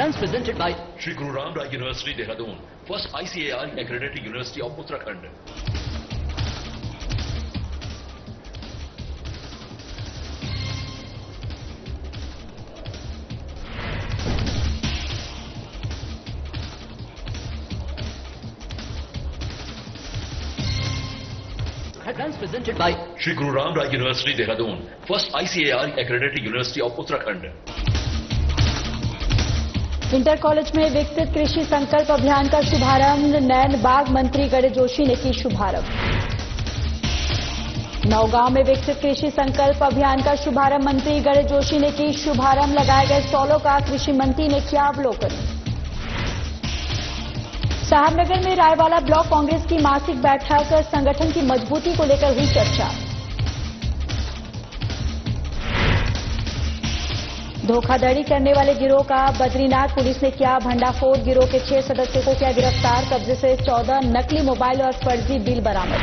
Headlines presented by Shri Guru Ram Rai University, Dehradun, first ICAR accredited university of Uttarakhand. Headlines presented by Shri Guru Ram Rai University, Dehradun, first ICAR accredited university of Uttarakhand. Inter college में विकसित कृषि संकल्प अभियान का शुभारंभ नैन बाग मंत्री गणेश जोशी ने की शुभारंभ। नौगांव में विकसित कृषि संकल्प अभियान का शुभारंभ मंत्री गणेश जोशी ने की शुभारंभ। लगाए गए स्टॉलों का कृषि मंत्री ने किया अवलोकन। साहबनगर में रायवाला ब्लॉक कांग्रेस की मासिक बैठक, संगठन की मजबूती को लेकर हुई चर्चा। धोखाधड़ी करने वाले गिरोह का बद्रीनाथ पुलिस ने किया भंडाफोड़। गिरोह के 6 सदस्यों को किया गिरफ्तार। कब्जे से 14 नकली मोबाइल और फर्जी बिल बरामद।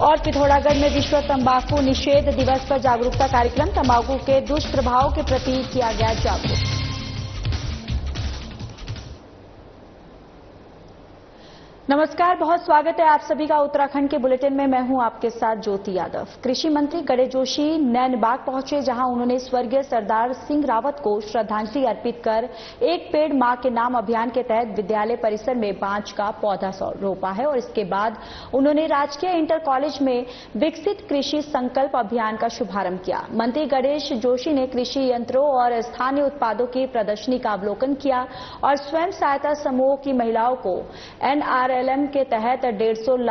और पिथौरागढ़ में विश्व तंबाकू निषेध दिवस पर जागरूकता कार्यक्रम, तंबाकू के दुष्प्रभावों के प्रति किया गया जागरूक। नमस्कार, बहुत स्वागत है आप सभी का उत्तराखंड के बुलेटिन में। मैं हूं आपके साथ ज्योति यादव। कृषि मंत्री गणेश जोशी नैनबाग पहुंचे, जहां उन्होंने स्वर्गीय सरदार सिंह रावत को श्रद्धांजलि अर्पित कर एक पेड़ मां के नाम अभियान के तहत विद्यालय परिसर में बांज का पौधा रोपा है। और इसके बाद उन्होंने राजकीय इंटर कॉलेज में विकसित कृषि संकल्प अभियान का शुभारंभ किया। मंत्री गणेश जोशी ने कृषि यंत्रों और स्थानीय उत्पादों की प्रदर्शनी का अवलोकन किया और स्वयं सहायता समूह की महिलाओं को NRLM के तहत 1.5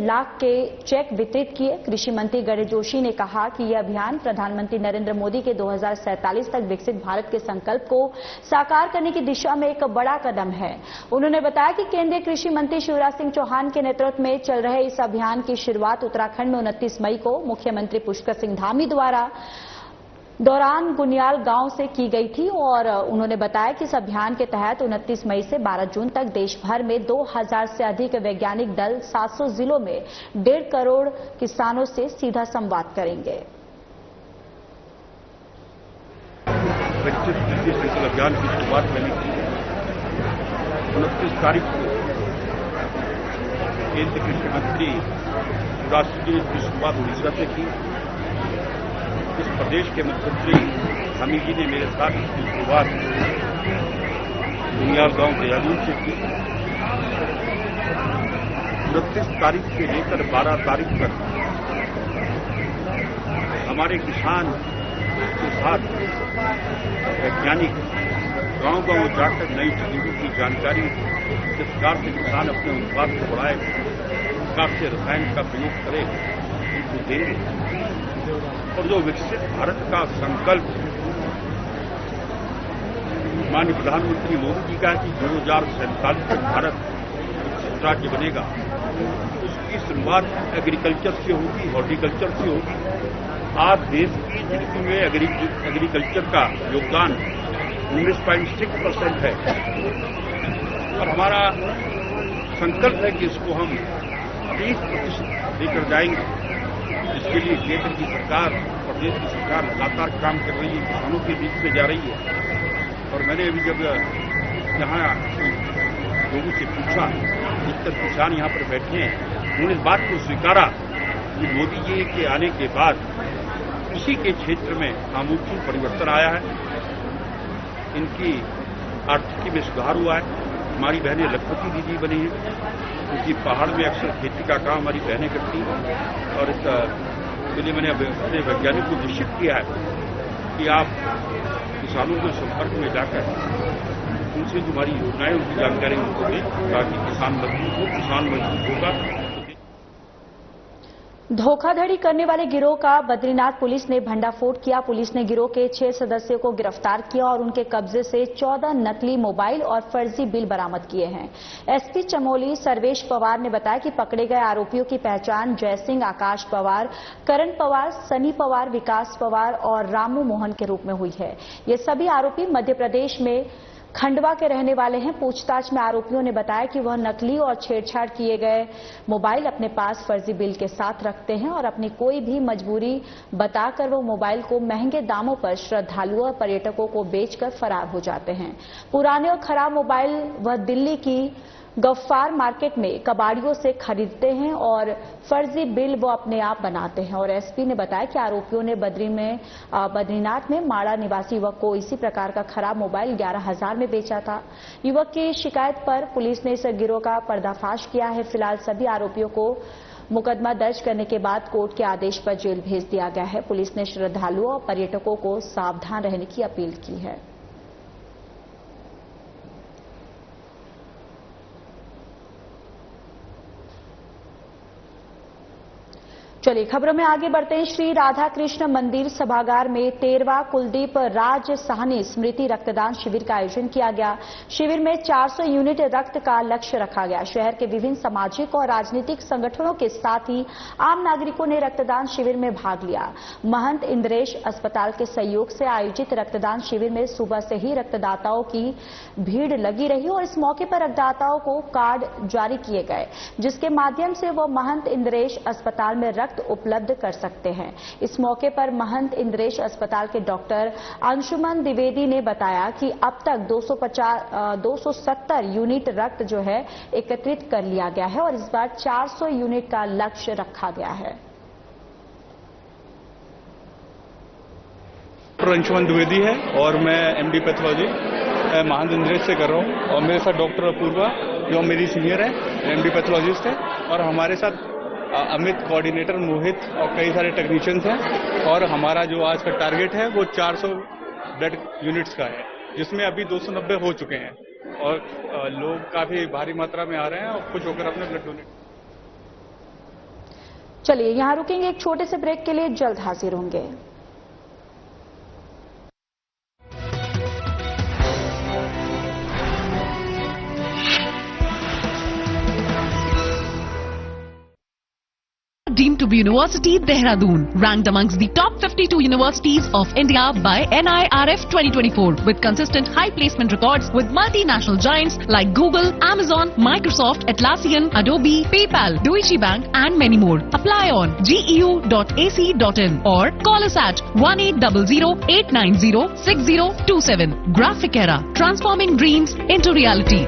लाख के चेक वितरित किए। कृषि मंत्री गणेश जोशी ने कहा कि यह अभियान प्रधानमंत्री नरेंद्र मोदी के 2047 तक विकसित भारत के संकल्प को साकार करने की दिशा में एक बड़ा कदम है। उन्होंने बताया कि केंद्रीय कृषि मंत्री शिवराज सिंह चौहान के नेतृत्व में चल रहे इस अभियान की शुरुआत उत्तराखंड में 29 मई को मुख्यमंत्री पुष्कर सिंह धामी द्वारा दौरान गुनियाल गांव से की गई थी। और उन्होंने बताया कि इस अभियान के तहत 29 मई से 12 जून तक देश भर में 2000 से अधिक वैज्ञानिक दल 700 जिलों में 1.5 करोड़ किसानों से सीधा संवाद करेंगे। विकसित कृषि संकल्प अभियान की शुरुआत मैंने की 29 तारीख को केंद्रीय कृषि मंत्री शिवराज सिंह जी की शुरुआत उड़ीसा से की। इस प्रदेश के मुख्यमंत्री धामी जी ने मेरे साथ इसकी शुरुआत गुनियाल गांव देहरादून से की। 29 तारीख से लेकर 12 तारीख तक हमारे किसान के साथ वैज्ञानिक गांव-गांव जाकर नई तकनीकों की जानकारी, किस प्रकार से किसान अपने उत्पाद को बढ़ाए, किस प्रकार से रसायन का प्रयोग करे, उनको देंगे। और जो विकसित भारत का संकल्प माननीय प्रधानमंत्री मोदी जी का है कि 2047 तक भारत विकसित राज्य बनेगा, उसकी शुरुआत एग्रीकल्चर से होगी, हॉर्टिकल्चर से होगी। आज देश की जीडीपी में एग्रीकल्चर का योगदान 19.6% है। और हमारा संकल्प है कि इसको हम 30% लेकर जाएंगे। इसके लिए केंद्र की सरकार, प्रदेश की सरकार लगातार काम कर रही है, किसानों के बीच में जा रही है। और मैंने अभी जब यहाँ लोगों से पूछा, अधिकतर किसान यहाँ पर बैठे हैं, उन्होंने इस बात को स्वीकारा कि मोदी जी के आने के बाद कृषि के क्षेत्र में आमूल परिवर्तन आया है, इनकी आर्थिकी में सुधार हुआ है। हमारी बहनें लखपति दीदी बनी हैं, क्योंकि पहाड़ में अक्सर खेती का काम हमारी बहनें करती हैं। और इसके लिए मैंने अपने वैज्ञानिक को निश्चित किया है कि आप किसानों के संपर्क में जाकर उनसे जो हमारी योजनाएं, उनकी जानकारी उनको दें, ताकि किसान मजबूत हो, किसान मजबूत होगा। धोखाधड़ी करने वाले गिरोह का बद्रीनाथ पुलिस ने भंडाफोड़ किया। पुलिस ने गिरोह के 6 सदस्यों को गिरफ्तार किया और उनके कब्जे से 14 नकली मोबाइल और फर्जी बिल बरामद किए हैं। एसपी चमोली सर्वेश पवार ने बताया कि पकड़े गए आरोपियों की पहचान जयसिंह, आकाश पवार, करण पवार, सनी पवार, विकास पवार और रामू मोहन के रूप में हुई है। ये सभी आरोपी मध्य प्रदेश में खंडवा के रहने वाले हैं। पूछताछ में आरोपियों ने बताया कि वह नकली और छेड़छाड़ किए गए मोबाइल अपने पास फर्जी बिल के साथ रखते हैं और अपनी कोई भी मजबूरी बताकर वो मोबाइल को महंगे दामों पर श्रद्धालुओं और पर्यटकों को बेचकर फरार हो जाते हैं। पुराने और खराब मोबाइल वह दिल्ली की गफ्फार मार्केट में कबाड़ियों से खरीदते हैं और फर्जी बिल वो अपने आप बनाते हैं। और एसपी ने बताया कि आरोपियों ने बद्रीनाथ में माड़ा निवासी युवक को इसी प्रकार का खराब मोबाइल 11,000 में बेचा था। युवक की शिकायत पर पुलिस ने इस गिरोह का पर्दाफाश किया है। फिलहाल सभी आरोपियों को मुकदमा दर्ज करने के बाद कोर्ट के आदेश पर जेल भेज दिया गया है। पुलिस ने श्रद्धालुओं और पर्यटकों को सावधान रहने की अपील की है। चलिए खबरों में आगे बढ़ते हैं। श्री राधा कृष्ण मंदिर सभागार में 13वां कुलदीप राज साहनी स्मृति रक्तदान शिविर का आयोजन किया गया। शिविर में 400 यूनिट रक्त का लक्ष्य रखा गया। शहर के विभिन्न सामाजिक और राजनीतिक संगठनों के साथ ही आम नागरिकों ने रक्तदान शिविर में भाग लिया। महंत इंद्रेश अस्पताल के सहयोग से आयोजित रक्तदान शिविर में सुबह से ही रक्तदाताओं की भीड़ लगी रही और इस मौके पर रक्तदाताओं को कार्ड जारी किए गए, जिसके माध्यम से वो महंत इंद्रेश अस्पताल में रक्त उपलब्ध कर सकते हैं। इस मौके पर महंत इंद्रेश अस्पताल के डॉक्टर अंशुमन द्विवेदी ने बताया कि अब तक 270 यूनिट रक्त जो है एकत्रित कर लिया गया है और इस बार 400 यूनिट का लक्ष्य रखा गया है। डॉक्टर अंशुमन द्विवेदी है और मैं एमडी पैथोलॉजी महंत इंद्रेश से कर रहा हूं और मेरे साथ डॉक्टर अपूर्वा जो मेरी सीनियर है, एमडी पैथोलॉजिस्ट है, और हमारे साथ अमित कोऑर्डिनेटर, मोहित और कई सारे टेक्नीशियंस हैं। और हमारा जो आज का टारगेट है वो 400 ब्लड यूनिट्स का है, जिसमें अभी 290 हो चुके हैं और लोग काफी भारी मात्रा में आ रहे हैं और खुश होकर अपने ब्लड डोनेट। चलिए यहां रुकेंगे, एक छोटे से ब्रेक के लिए जल्द हाजिर होंगे। Deemed to be University Dehradun, ranked amongst the top 52 universities of India by NIRF 2024, with consistent high placement records with multinational giants like Google, Amazon, Microsoft, Atlassian, Adobe, PayPal, Deutsche Bank and many more. Apply on geu.ac.in or call us at 1800-890-6027. Graphic Era, transforming dreams into reality.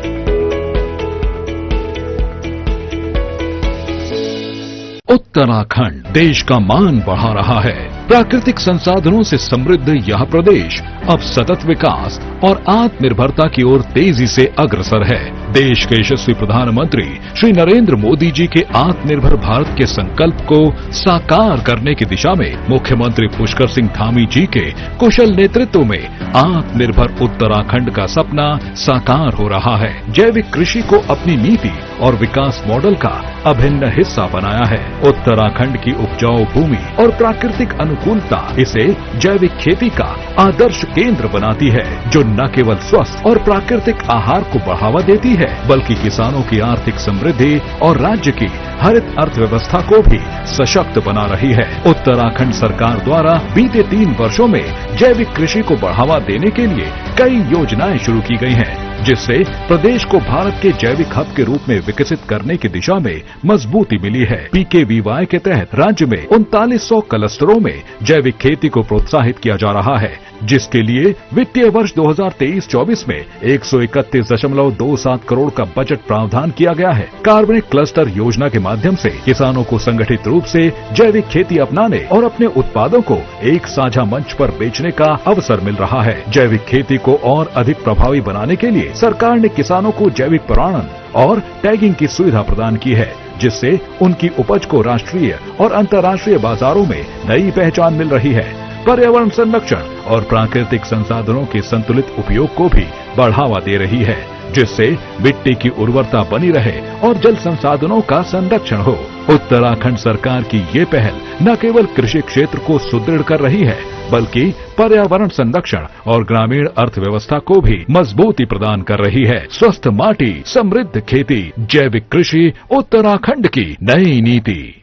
Uttarakhand देश का मान बढ़ा रहा है। प्राकृतिक संसाधनों से समृद्ध यह प्रदेश अब सतत विकास और आत्मनिर्भरता की ओर तेजी से अग्रसर है। देश के यशस्वी प्रधानमंत्री श्री नरेंद्र मोदी जी के आत्मनिर्भर भारत के संकल्प को साकार करने की दिशा में मुख्यमंत्री पुष्कर सिंह धामी जी के कुशल नेतृत्व में आत्मनिर्भर उत्तराखंड का सपना साकार हो रहा है। जैविक कृषि को अपनी नीति और विकास मॉडल का अभिन्न हिस्सा बनाया है। उत्तराखंड की उपजाऊ भूमि और प्राकृतिक अनुकूलता इसे जैविक खेती का आदर्श केंद्र बनाती है, जो न केवल स्वस्थ और प्राकृतिक आहार को बढ़ावा देती है, बल्कि किसानों की आर्थिक समृद्धि और राज्य की हरित अर्थव्यवस्था को भी सशक्त बना रही है। उत्तराखंड सरकार द्वारा बीते 3 वर्षों में जैविक कृषि को बढ़ावा देने के लिए कई योजनाएं शुरू की गई हैं, जिससे प्रदेश को भारत के जैविक हब के रूप में विकसित करने की दिशा में मजबूती मिली है। PKVY के तहत राज्य में 3900 क्लस्टरों में जैविक खेती को प्रोत्साहित किया जा रहा है, जिसके लिए वित्तीय वर्ष 2023-24 में 131.27 करोड़ का बजट प्रावधान किया गया है। कार्बनिक क्लस्टर योजना के माध्यम से किसानों को संगठित रूप से जैविक खेती अपनाने और अपने उत्पादों को एक साझा मंच पर बेचने का अवसर मिल रहा है। जैविक खेती को और अधिक प्रभावी बनाने के लिए सरकार ने किसानों को जैविक प्रमाणन और टैगिंग की सुविधा प्रदान की है, जिससे उनकी उपज को राष्ट्रीय और अंतर्राष्ट्रीय बाजारों में नई पहचान मिल रही है। पर्यावरण संरक्षण और प्राकृतिक संसाधनों के संतुलित उपयोग को भी बढ़ावा दे रही है, जिससे मिट्टी की उर्वरता बनी रहे और जल संसाधनों का संरक्षण हो। उत्तराखंड सरकार की ये पहल न केवल कृषि क्षेत्र को सुदृढ़ कर रही है, बल्कि पर्यावरण संरक्षण और ग्रामीण अर्थव्यवस्था को भी मजबूती प्रदान कर रही है। स्वस्थ माटी, समृद्ध खेती, जैविक कृषि, उत्तराखंड की नई नीति।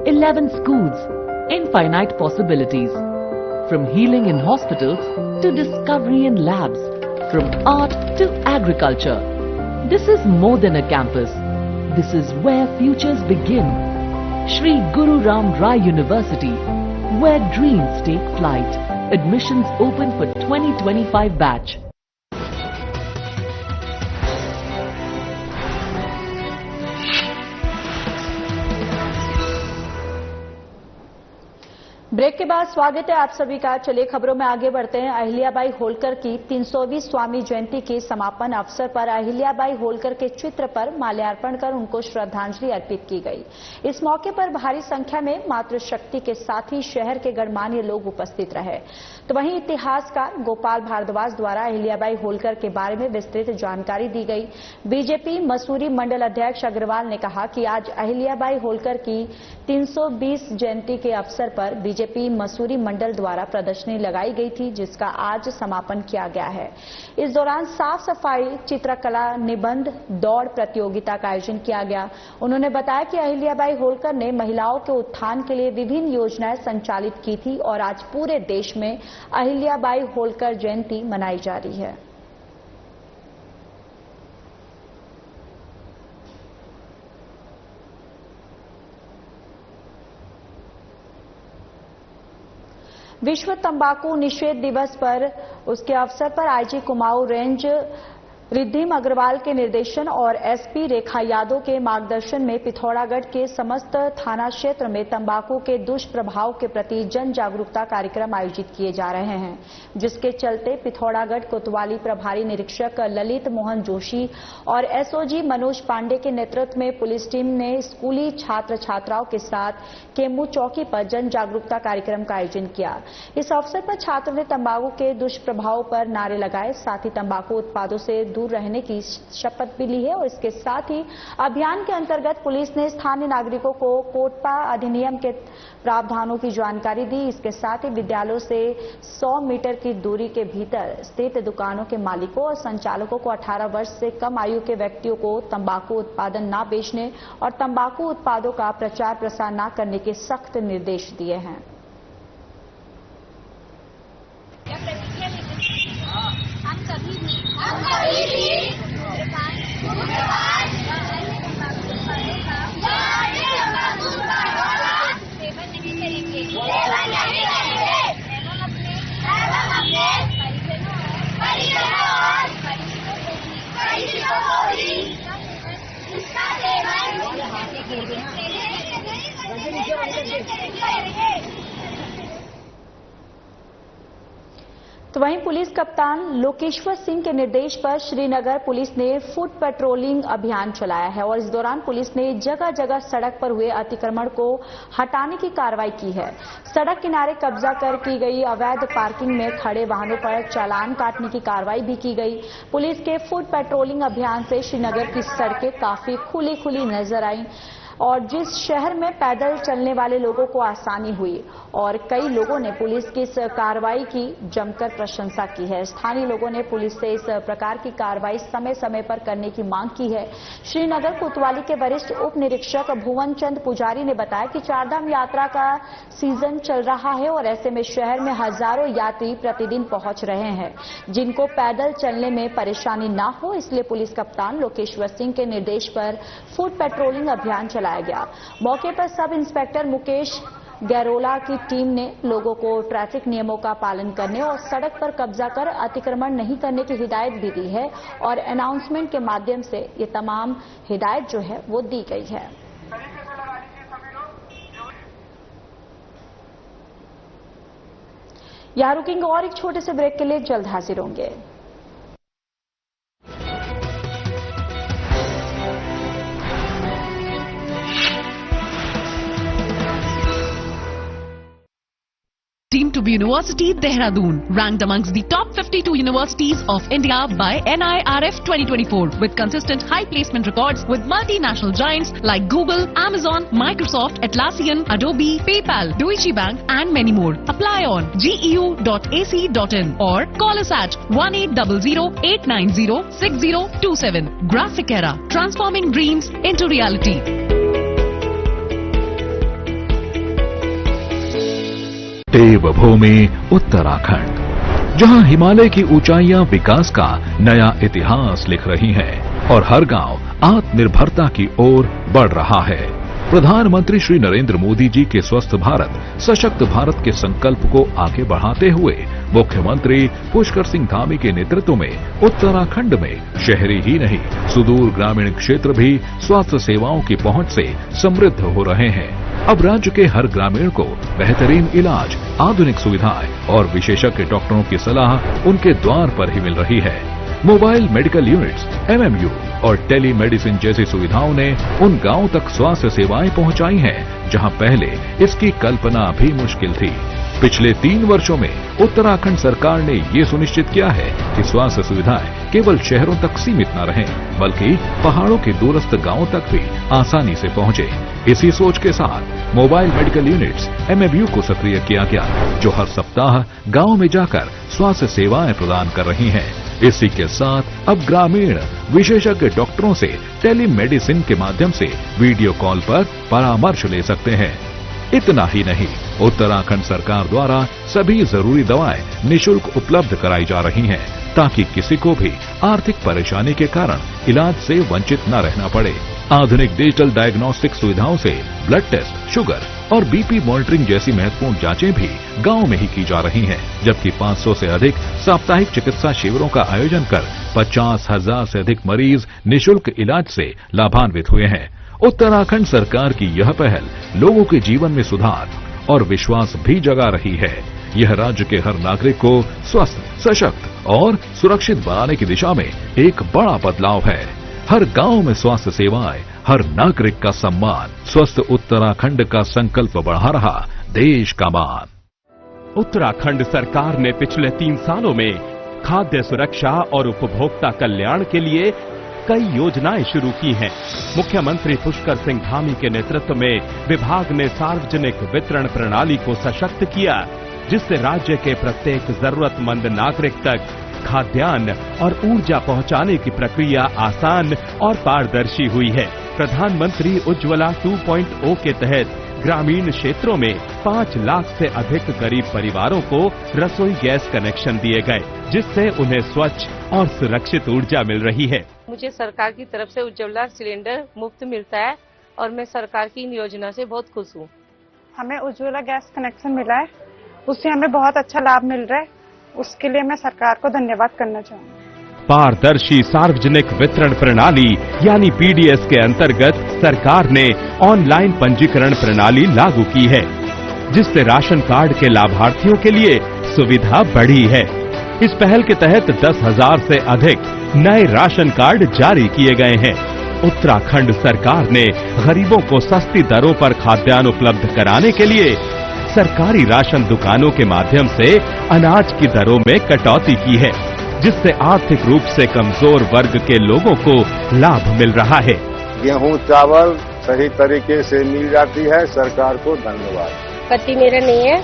11 schools, infinite possibilities. from healing in hospitals to discovery in labs, from art to agriculture. This is more than a campus. This is where futures begin. Shri Guru Ram Rai University, where dreams take flight. Admissions open for 2025 batch. Break के बाद स्वागत है आप सभी का। चलिए खबरों में आगे बढ़ते हैं। अहिल्याबाई होलकर की 300वीं स्वामी जयंती के समापन अवसर पर अहिल्याबाई होलकर के चित्र पर माल्यार्पण कर उनको श्रद्धांजलि अर्पित की गई। इस मौके पर भारी संख्या में मातृशक्ति के साथ ही शहर के गणमान्य लोग उपस्थित रहे। तो वहीं इतिहासकार गोपाल भारद्वाज द्वारा अहिल्याबाई होलकर के बारे में विस्तृत जानकारी दी गई। बीजेपी मसूरी मंडल अध्यक्ष अग्रवाल ने कहा कि आज अहिल्याबाई होलकर की 320 जयंती के अवसर पर बीजेपी मसूरी मंडल द्वारा प्रदर्शनी लगाई गई थी, जिसका आज समापन किया गया है। इस दौरान साफ सफाई, चित्रकला, निबंध, दौड़ प्रतियोगिता का आयोजन किया गया। उन्होंने बताया कि अहिल्याबाई होलकर ने महिलाओं के उत्थान के लिए विभिन्न योजनाएं संचालित की थी और आज पूरे देश में अहिल्याबाई होलकर जयंती मनाई जा रही है। विश्व तंबाकू निषेध दिवस पर उसके अवसर पर आईजी कुमाऊं रेंज रिद्धिम अग्रवाल के निर्देशन और एसपी रेखा यादव के मार्गदर्शन में पिथौरागढ़ के समस्त थाना क्षेत्र में तंबाकू के दुष्प्रभाव के प्रति जन जागरूकता कार्यक्रम आयोजित किए जा रहे हैं, जिसके चलते पिथौरागढ़ कोतवाली प्रभारी निरीक्षक ललित मोहन जोशी और एसओजी मनोज पांडे के नेतृत्व में पुलिस टीम ने स्कूली छात्र छात्राओं के साथ केमू चौकी पर जन जागरूकता कार्यक्रम का आयोजन किया। इस अवसर पर छात्रों ने तंबाकू के दुष्प्रभाव पर नारे लगाए, साथ ही तंबाकू उत्पादों से दूर रहने की शपथ भी ली है। और इसके साथ ही अभियान के अंतर्गत पुलिस ने स्थानीय नागरिकों को कोटपा अधिनियम के प्रावधानों की जानकारी दी। इसके साथ ही विद्यालयों से 100 मीटर की दूरी के भीतर स्थित दुकानों के मालिकों और संचालकों को 18 वर्ष से कम आयु के व्यक्तियों को तंबाकू उत्पादन न बेचने और तंबाकू उत्पादों का प्रचार प्रसार न करने के सख्त निर्देश दिए हैं। तो वहीं पुलिस कप्तान लोकेश्वर सिंह के निर्देश पर श्रीनगर पुलिस ने फुट पेट्रोलिंग अभियान चलाया है और इस दौरान पुलिस ने जगह जगह सड़क पर हुए अतिक्रमण को हटाने की कार्रवाई की है। सड़क किनारे कब्जा कर की गई अवैध पार्किंग में खड़े वाहनों पर चालान काटने की कार्रवाई भी की गई। पुलिस के फुट पेट्रोलिंग अभियान से श्रीनगर की सड़कें काफी खुली खुली नजर आई और जिस शहर में पैदल चलने वाले लोगों को आसानी हुई और कई लोगों ने पुलिस की इस कार्रवाई की जमकर प्रशंसा की है। स्थानीय लोगों ने पुलिस से इस प्रकार की कार्रवाई समय समय पर करने की मांग की है। श्रीनगर कोतवाली के वरिष्ठ उप निरीक्षक भुवन चंद पुजारी ने बताया कि चारधाम यात्रा का सीजन चल रहा है और ऐसे में शहर में हजारों यात्री प्रतिदिन पहुंच रहे हैं, जिनको पैदल चलने में परेशानी न हो, इसलिए पुलिस कप्तान लोकेश्वर सिंह के निर्देश पर फुट पेट्रोलिंग अभियान चलाया गया। मौके पर सब इंस्पेक्टर मुकेश गैरोला की टीम ने लोगों को ट्रैफिक नियमों का पालन करने और सड़क पर कब्जा कर अतिक्रमण नहीं करने की हिदायत भी दी है और अनाउंसमेंट के माध्यम से ये तमाम हिदायत जो है वो दी गई है। यहां रुकेंगे और एक छोटे से ब्रेक के लिए जल्द हाजिर होंगे। Deemed to be University Dehradun, ranked amongst the top 52 universities of India by NIRF 2024 with consistent high placement records with multinational giants like Google, Amazon, Microsoft, Atlassian, Adobe, PayPal, Deutsche Bank and many more. Apply on geu.ac.in or call us at 1800-890-6027. Graphic Era, transforming dreams into reality. देवभूमि उत्तराखंड, जहां हिमालय की ऊंचाइयां विकास का नया इतिहास लिख रही हैं और हर गांव आत्मनिर्भरता की ओर बढ़ रहा है। प्रधानमंत्री श्री नरेंद्र मोदी जी के स्वस्थ भारत, सशक्त भारत के संकल्प को आगे बढ़ाते हुए मुख्यमंत्री पुष्कर सिंह धामी के नेतृत्व में उत्तराखंड में शहरी ही नहीं, सुदूर ग्रामीण क्षेत्र भी स्वास्थ्य सेवाओं की पहुंच से समृद्ध हो रहे हैं। अब राज्य के हर ग्रामीण को बेहतरीन इलाज, आधुनिक सुविधाएं और विशेषज्ञ डॉक्टरों की सलाह उनके द्वार पर ही मिल रही है। मोबाइल मेडिकल यूनिट्स, MMU और टेली मेडिसिन जैसी सुविधाओं ने उन गांवों तक स्वास्थ्य सेवाएं पहुंचाई हैं जहां पहले इसकी कल्पना भी मुश्किल थी। पिछले 3 वर्षों में उत्तराखंड सरकार ने ये सुनिश्चित किया है कि स्वास्थ्य सुविधाएं केवल शहरों तक सीमित न रहें, बल्कि पहाड़ों के दूरस्थ गांवों तक भी आसानी से पहुंचे। इसी सोच के साथ मोबाइल मेडिकल यूनिट्स, MMU को सक्रिय किया गया, जो हर सप्ताह गांव में जाकर स्वास्थ्य सेवाएं प्रदान कर रही हैं। इसी के साथ अब ग्रामीण विशेषज्ञ डॉक्टरों से टेलीमेडिसिन के माध्यम से वीडियो कॉल पर परामर्श ले सकते हैं। इतना ही नहीं, उत्तराखंड सरकार द्वारा सभी जरूरी दवाएं निःशुल्क उपलब्ध कराई जा रही हैं, ताकि किसी को भी आर्थिक परेशानी के कारण इलाज से वंचित न रहना पड़े। आधुनिक डिजिटल डायग्नोस्टिक सुविधाओं से ब्लड टेस्ट, शुगर और BP मॉनिटरिंग जैसी महत्वपूर्ण जांचें भी गांव में ही की जा रही हैं, जबकि 500 से अधिक साप्ताहिक चिकित्सा शिविरों का आयोजन कर 50,000 से अधिक मरीज निःशुल्क इलाज से लाभान्वित हुए हैं। उत्तराखंड सरकार की यह पहल लोगों के जीवन में सुधार और विश्वास भी जगा रही है। यह राज्य के हर नागरिक को स्वस्थ, सशक्त और सुरक्षित बनाने की दिशा में एक बड़ा बदलाव है। हर गांव में स्वास्थ्य सेवाएं, हर नागरिक का सम्मान, स्वस्थ उत्तराखंड का संकल्प बढ़ा रहा देश का मान। उत्तराखंड सरकार ने पिछले 3 सालों में खाद्य सुरक्षा और उपभोक्ता कल्याण के लिए कई योजनाएं शुरू की हैं। मुख्यमंत्री पुष्कर सिंह धामी के नेतृत्व में विभाग ने सार्वजनिक वितरण प्रणाली को सशक्त किया, जिससे राज्य के प्रत्येक जरूरतमंद नागरिक तक खाद्यान्न और ऊर्जा पहुंचाने की प्रक्रिया आसान और पारदर्शी हुई है। प्रधानमंत्री उज्ज्वला 2.0 के तहत ग्रामीण क्षेत्रों में 5 लाख से अधिक गरीब परिवारों को रसोई गैस कनेक्शन दिए गए, जिससे उन्हें स्वच्छ और सुरक्षित ऊर्जा मिल रही है। मुझे सरकार की तरफ से उज्ज्वला सिलेंडर मुफ्त मिलता है और मैं सरकार की इन योजना से बहुत खुश हूँ। हमें उज्ज्वला गैस कनेक्शन मिला है, उससे हमें बहुत अच्छा लाभ मिल रहा है, उसके लिए मैं सरकार को धन्यवाद करना चाहूँगी। पारदर्शी सार्वजनिक वितरण प्रणाली यानी PDS के अंतर्गत सरकार ने ऑनलाइन पंजीकरण प्रणाली लागू की है, जिससे राशन कार्ड के लाभार्थियों के लिए सुविधा बढ़ी है। इस पहल के तहत 10,000 से अधिक नए राशन कार्ड जारी किए गए हैं। उत्तराखंड सरकार ने गरीबों को सस्ती दरों पर खाद्यान्न उपलब्ध कराने के लिए सरकारी राशन दुकानों के माध्यम से अनाज की दरों में कटौती की है, जिससे आर्थिक रूप से कमजोर वर्ग के लोगों को लाभ मिल रहा है। गेहूं, चावल सही तरीके से मिल जाती है, सरकार को धन्यवाद। पति मेरा नहीं है,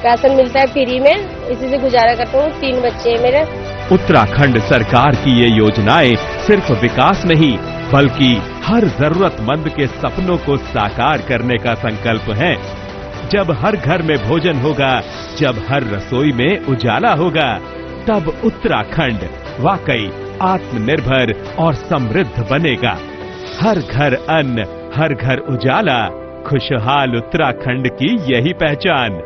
राशन मिलता है फ्री में, इसी से गुजारा करता हूँ। 3 बच्चे हैं मेरे। उत्तराखंड सरकार की ये योजनाएं सिर्फ विकास नहीं, बल्कि हर जरूरतमंद के सपनों को साकार करने का संकल्प है। जब हर घर में भोजन होगा, जब हर रसोई में उजाला होगा, तब उत्तराखंड वाकई आत्मनिर्भर और समृद्ध बनेगा। हर घर अन्न, हर घर उजाला, खुशहाल उत्तराखंड की यही पहचान।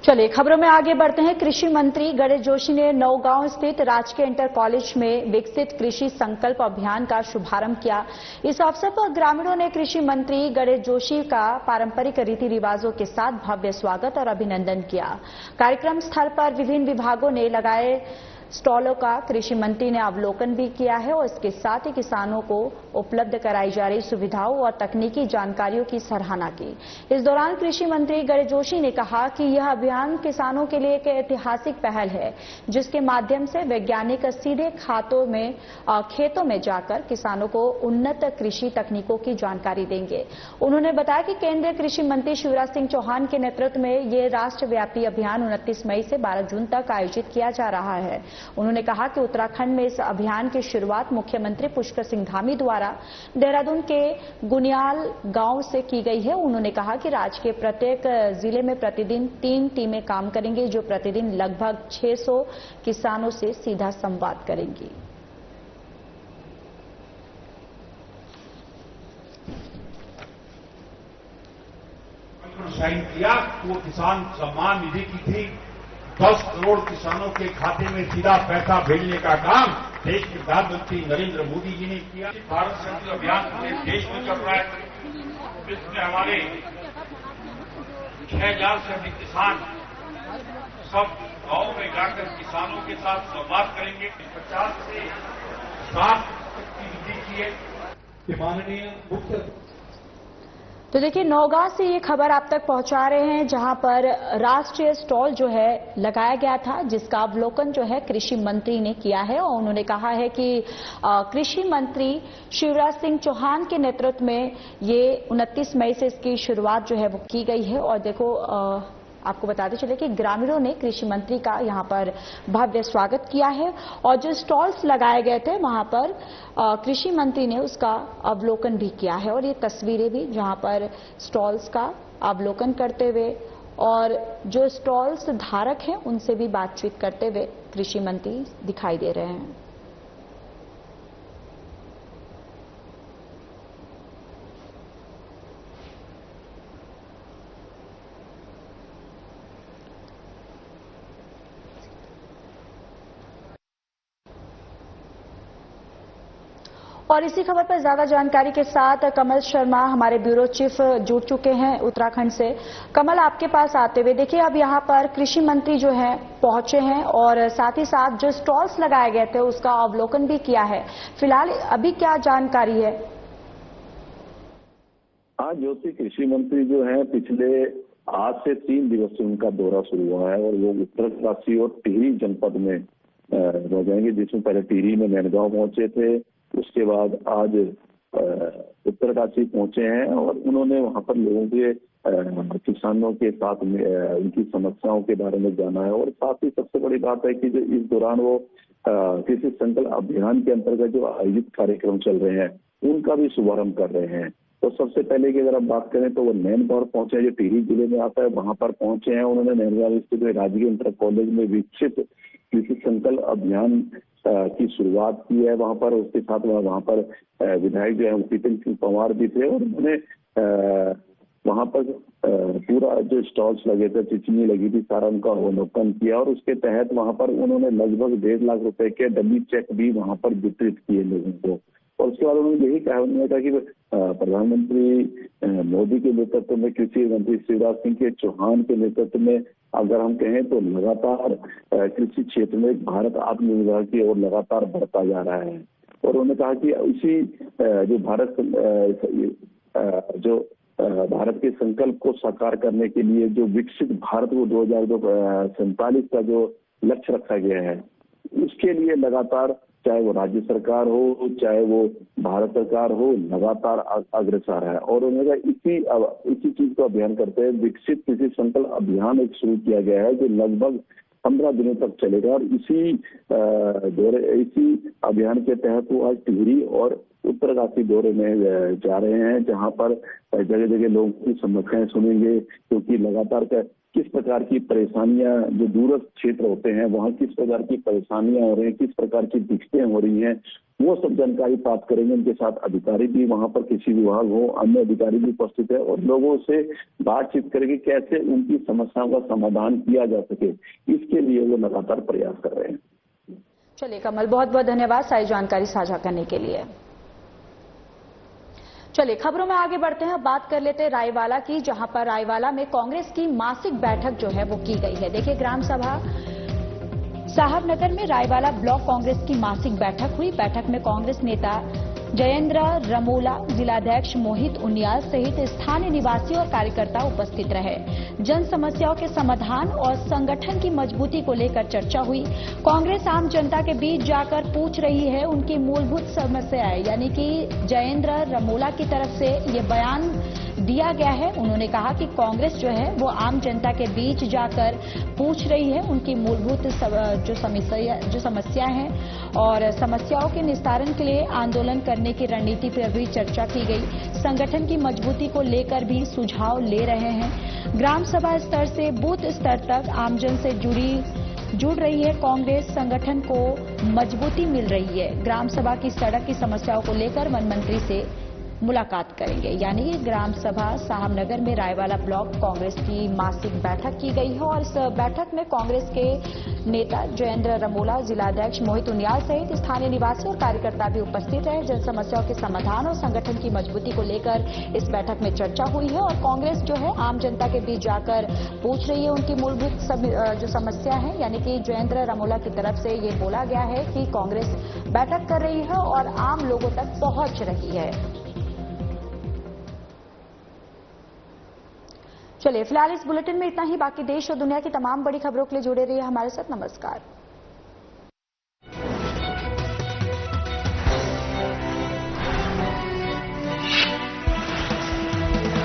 चलिए खबरों में आगे बढ़ते हैं। कृषि मंत्री गणेश जोशी ने नौगांव स्थित राजकीय इंटर कॉलेज में विकसित कृषि संकल्प अभियान का शुभारंभ किया। इस अवसर पर ग्रामीणों ने कृषि मंत्री गणेश जोशी का पारंपरिक रीति रिवाजों के साथ भव्य स्वागत और अभिनंदन किया। कार्यक्रम स्थल पर विभिन्न विभागों ने लगाए स्टॉलों का कृषि मंत्री ने अवलोकन भी किया है और इसके साथ ही किसानों को उपलब्ध कराई जा रही सुविधाओं और तकनीकी जानकारियों की सराहना की। इस दौरान कृषि मंत्री गणेश जोशी ने कहा कि यह अभियान किसानों के लिए एक ऐतिहासिक पहल है, जिसके माध्यम से वैज्ञानिक सीधे खेतों में जाकर किसानों को उन्नत कृषि तकनीकों की जानकारी देंगे। उन्होंने बताया कि केंद्रीय कृषि मंत्री शिवराज सिंह चौहान के नेतृत्व में ये राष्ट्रव्यापी अभियान 29 मई से 12 जून तक आयोजित किया जा रहा है। उन्होंने कहा कि उत्तराखंड में इस अभियान की शुरुआत मुख्यमंत्री पुष्कर सिंह धामी द्वारा देहरादून के गुनियाल गांव से की गई है। उन्होंने कहा कि राज्य के प्रत्येक जिले में प्रतिदिन 3 टीमें काम करेंगी, जो प्रतिदिन लगभग 600 किसानों से सीधा संवाद करेंगी। साइन किया वो किसान सम्मान निधि की थी। 10 करोड़ किसानों के खाते में सीधा पैसा भेजने का काम देश के प्रधानमंत्री नरेंद्र मोदी जी ने किया। भारत संकल्प अभियान पूरे देश में चल रहा है। इसमें हमारे 6000 से अधिक किसान सब गांव में जाकर किसानों के साथ संवाद करेंगे। 50 से 60 की वृद्धि की है। माननीय मुख्य तो देखिए, नौगांव से ये खबर आप तक पहुंचा रहे हैं, जहां पर राष्ट्रीय स्टॉल जो है लगाया गया था, जिसका अवलोकन जो है कृषि मंत्री ने किया है। और उन्होंने कहा है कि कृषि मंत्री शिवराज सिंह चौहान के नेतृत्व में ये 29 मई से इसकी शुरुआत जो है वो की गई है। और देखो, आपको बताते चले कि ग्रामीणों ने कृषि मंत्री का यहां पर भव्य स्वागत किया है और जो स्टॉल्स लगाए गए थे वहां पर कृषि मंत्री ने उसका अवलोकन भी किया है। और ये तस्वीरें भी जहां पर स्टॉल्स का अवलोकन करते हुए और जो स्टॉल्स धारक हैं उनसे भी बातचीत करते हुए कृषि मंत्री दिखाई दे रहे हैं। और इसी खबर पर ज्यादा जानकारी के साथ कमल शर्मा हमारे ब्यूरो चीफ जुड़ चुके हैं उत्तराखंड से। कमल, आपके पास आते हुए देखिए, अब यहां पर कृषि मंत्री जो हैं पहुंचे हैं और साथ ही साथ जो स्टॉल्स लगाए गए थे उसका अवलोकन भी किया है। फिलहाल अभी क्या जानकारी है? आज ज्योति, कृषि मंत्री जो है पिछले आज से 3 दिवस से उनका दौरा शुरू हुआ है और वो उत्तरकाशी और टिहरी जनपद में रह जाएंगे, जिसमें पहले टिहरी में नैनगांव पहुंचे थे, उसके बाद आज उत्तरकाशी पहुंचे हैं और उन्होंने वहां पर लोगों के किसानों के साथ में उनकी समस्याओं के बारे में जाना है। और साथ ही सबसे बड़ी बात है कि जो इस दौरान वो कृषि संकल्प अभियान के अंतर्गत जो आयोजित कार्यक्रम चल रहे हैं उनका भी शुभारंभ कर रहे हैं। तो सबसे पहले की अगर आप बात करें तो वो नैनगांव पहुंचे, जो टिहरी जिले में आता है, वहां पर पहुंचे हैं। उन्होंने नैनगांव स्थित राजकीय इंटर कॉलेज में विकसित कृषि संकल्प अभियान की शुरुआत की है वहां पर। उसके साथ वहां पर विधायक जो है प्रीतम सिंह पंवार भी थे और उन्होंने वहां पर पूरा जो स्टॉल्स लगे थे, चिचनी लगी थी, सारा उनका अवलोकन किया और उसके तहत वहां पर उन्होंने लगभग 1.5 लाख रुपए के डमी चेक भी वहां पर वितरित किए लोगों को। और उसके बाद उन्होंने यही कहा, उन्होंने कहा कि प्रधानमंत्री मोदी के नेतृत्व में, कृषि मंत्री शिवराज सिंह चौहान के नेतृत्व में अगर हम कहें तो लगातार कृषि क्षेत्र में भारत आत्मनिर्भर की ओर लगातार बढ़ता जा रहा है। और उन्होंने कहा कि इसी जो भारत के संकल्प को साकार करने के लिए जो विकसित भारत को 2047 का जो लक्ष्य रखा गया है, उसके लिए लगातार चाहे वो राज्य सरकार हो चाहे वो भारत सरकार हो, लगातार अग्रसर है। और उन्होंने इसी चीज को अभियान करते हुए विकसित कृषि संकल्प अभियान एक शुरू किया गया है जो लगभग 15 दिनों तक चलेगा। और इसी अभियान के तहत वो आज टिहरी और उत्तरकाशी दौरे में जा रहे हैं, जहां पर जगह जगह लोगों की समस्याएं सुनेंगे, क्योंकि लगातार किस प्रकार की परेशानियां जो दूरस्थ क्षेत्र होते हैं वहां किस प्रकार की परेशानियां हो रही हैं, किस प्रकार की दिक्कतें हो रही हैं, वो सब जानकारी प्राप्त करेंगे। उनके साथ अधिकारी भी वहां पर, कृषि विभाग हो, अन्य अधिकारी भी उपस्थित है और लोगों से बातचीत करेंगे कैसे उनकी समस्याओं का समाधान किया जा सके, इसके लिए वो लगातार प्रयास कर रहे हैं। चलिए कमल, बहुत बहुत धन्यवाद सारी जानकारी साझा करने के लिए। चलिए खबरों में आगे बढ़ते हैं, बात कर लेते हैं रायवाला की, जहां पर रायवाला में कांग्रेस की मासिक बैठक जो है वो की गई है। देखिए, ग्राम सभा साहबनगर में रायवाला ब्लॉक कांग्रेस की मासिक बैठक हुई। बैठक में कांग्रेस नेता जयेंद्र रमोला, जिलाध्यक्ष मोहित उनियाल सहित स्थानीय निवासी और कार्यकर्ता उपस्थित रहे। जन समस्याओं के समाधान और संगठन की मजबूती को लेकर चर्चा हुई। कांग्रेस आम जनता के बीच जाकर पूछ रही है उनकी मूलभूत समस्याएं, यानी कि जयेंद्र रमोला की तरफ से ये बयान दिया गया है। उन्होंने कहा कि कांग्रेस जो है वो आम जनता के बीच जाकर पूछ रही है उनकी मूलभूत जो समस्या है और समस्याओं के निस्तारण के लिए आंदोलन करने की रणनीति पर भी चर्चा की गई। संगठन की मजबूती को लेकर भी सुझाव ले रहे हैं। ग्राम सभा स्तर से बूथ स्तर तक आमजन से जुड़ रही है कांग्रेस, संगठन को मजबूती मिल रही है। ग्राम सभा की सड़क की समस्याओं को लेकर वन मंत्री से मुलाकात करेंगे। यानी कि ग्राम सभा साहबनगर में रायवाला ब्लॉक कांग्रेस की मासिक बैठक की गई है और इस बैठक में कांग्रेस के नेता जयेंद्र रमोला, जिलाध्यक्ष मोहित उनियाल सहित स्थानीय निवासी और कार्यकर्ता भी उपस्थित रहे। जन समस्याओं के समाधान और संगठन की मजबूती को लेकर इस बैठक में चर्चा हुई है और कांग्रेस जो है आम जनता के बीच जाकर पूछ रही है उनकी मूलभूत जो समस्या है। यानी कि जयेंद्र रमोला की तरफ से ये बोला गया है कि कांग्रेस बैठक कर रही है और आम लोगों तक पहुंच रही है। चलिए फिलहाल इस बुलेटिन में इतना ही। बाकी देश और दुनिया की तमाम बड़ी खबरों के लिए जुड़े रहिए हमारे साथ। नमस्कार।